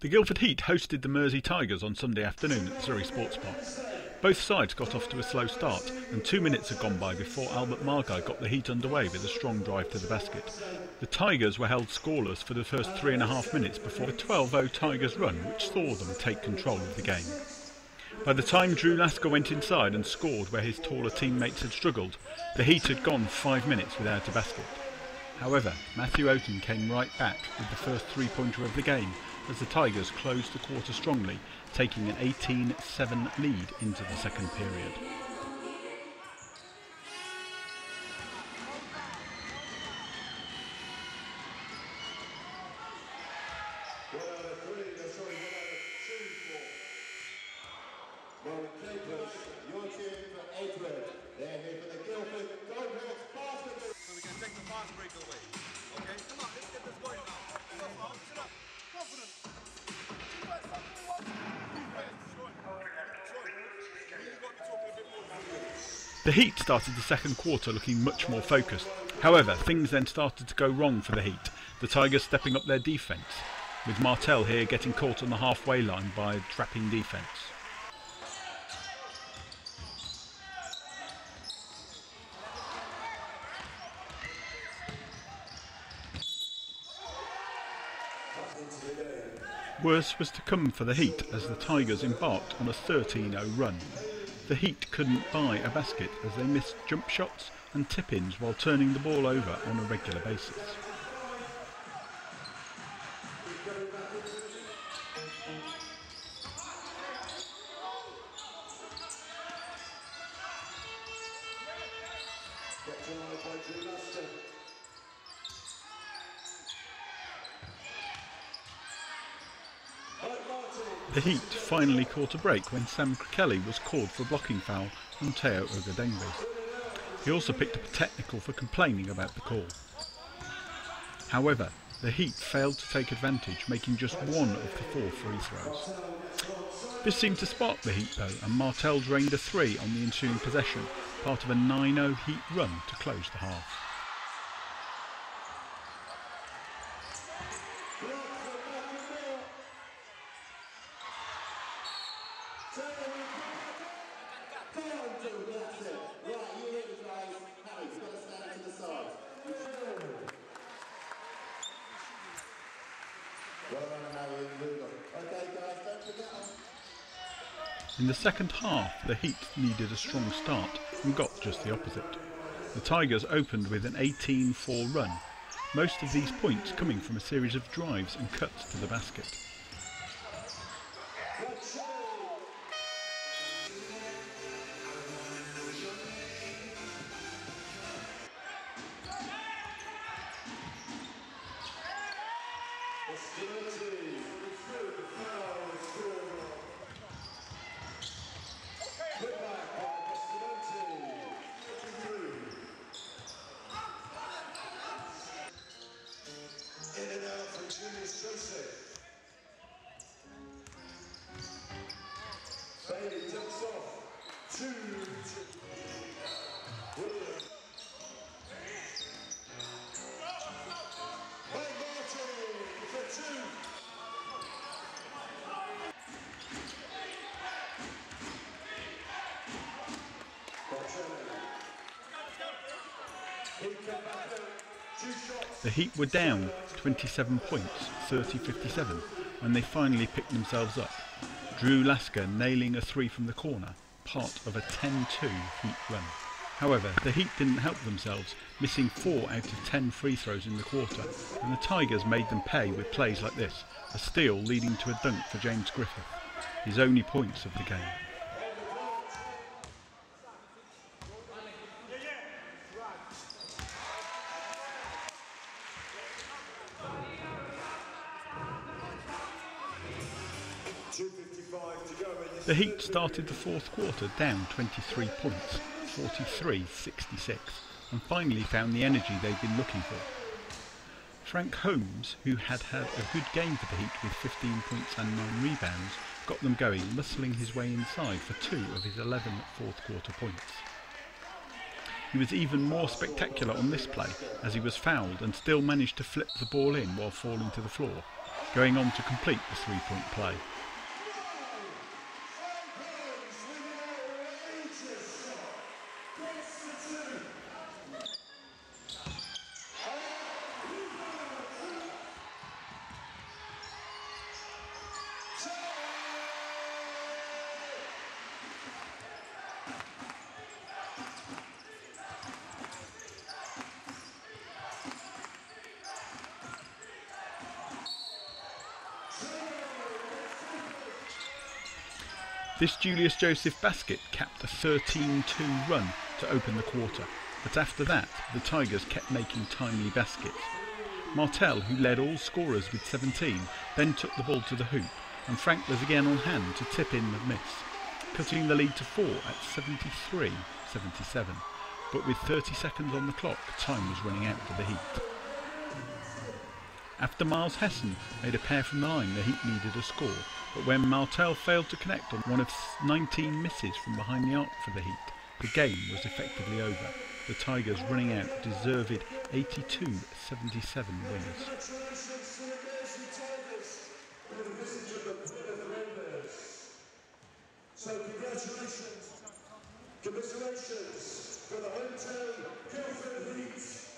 The Guildford Heat hosted the Mersey Tigers on Sunday afternoon at the Surrey Sports Park. Both sides got off to a slow start, and 2 minutes had gone by before Albert Margai got the Heat underway with a strong drive to the basket. The Tigers were held scoreless for the first 3.5 minutes before a 12-0 Tigers run, which saw them take control of the game. By the time Drew Lasker went inside and scored where his taller teammates had struggled, the Heat had gone 5 minutes without a basket. However, Matthew Oaten came right back with the first three-pointer of the game as the Tigers closed the quarter strongly, taking an 18-7 lead into the second period. Your team for Edward. They're here for the Guildford Goldhawks basketball. So we can take the fast break away. Okay, come on, let's get this going now. Come on, sit up. Confidence. The Heat started the second quarter looking much more focused. However, things then started to go wrong for the Heat, the Tigers stepping up their defence, with Martel here getting caught on the halfway line by a trapping defence. Worse was to come for the Heat as the Tigers embarked on a 13-0 run. The Heat couldn't buy a basket as they missed jump shots and tip-ins while turning the ball over on a regular basis. The Heat finally caught a break when Sam Kelly was called for a blocking foul on Teo Ogadengbe. He also picked up a technical for complaining about the call. However, the Heat failed to take advantage, making just one of the 4 free throws. This seemed to spark the Heat though, and Martel drained a 3 on the ensuing possession, part of a 9-0 Heat run to close the half. In the second half, the Heat needed a strong start and got just the opposite. The Tigers opened with an 18-4 run, most of these points coming from a series of drives and cuts to the basket. Bailey jumps off. 2. Williams. Mike Martin for 2. The Heat were down 27 points, 30-57, when they finally picked themselves up. Drew Lasker nailing a 3 from the corner, part of a 10-2 Heat run. However, the Heat didn't help themselves, missing 4 out of 10 free throws in the quarter, and the Tigers made them pay with plays like this, a steal leading to a dunk for James Griffith, his only points of the game. The Heat started the fourth quarter down 23 points, 43-66, and finally found the energy they'd been looking for. Frank Holmes, who had had a good game for the Heat with 15 points and 9 rebounds, got them going, muscling his way inside for 2 of his 11 fourth quarter points. He was even more spectacular on this play as he was fouled and still managed to flip the ball in while falling to the floor. going on to complete the three-point play. This Julius Joseph basket capped a 13-2 run to open the quarter, but after that the Tigers kept making timely baskets. Martel, who led all scorers with 17, then took the ball to the hoop, and Frank was again on hand to tip in the miss, cutting the lead to 4 at 73-77. But with 30 seconds on the clock, time was running out for the Heat. After Miles Hessen made a pair from the line, the Heat needed a score, but when Martel failed to connect on one of 19 misses from behind the arc for the Heat, the game was effectively over, the Tigers running out deserved 82-77 winners. So congratulations, commiserations for the hometown Guildford Heat.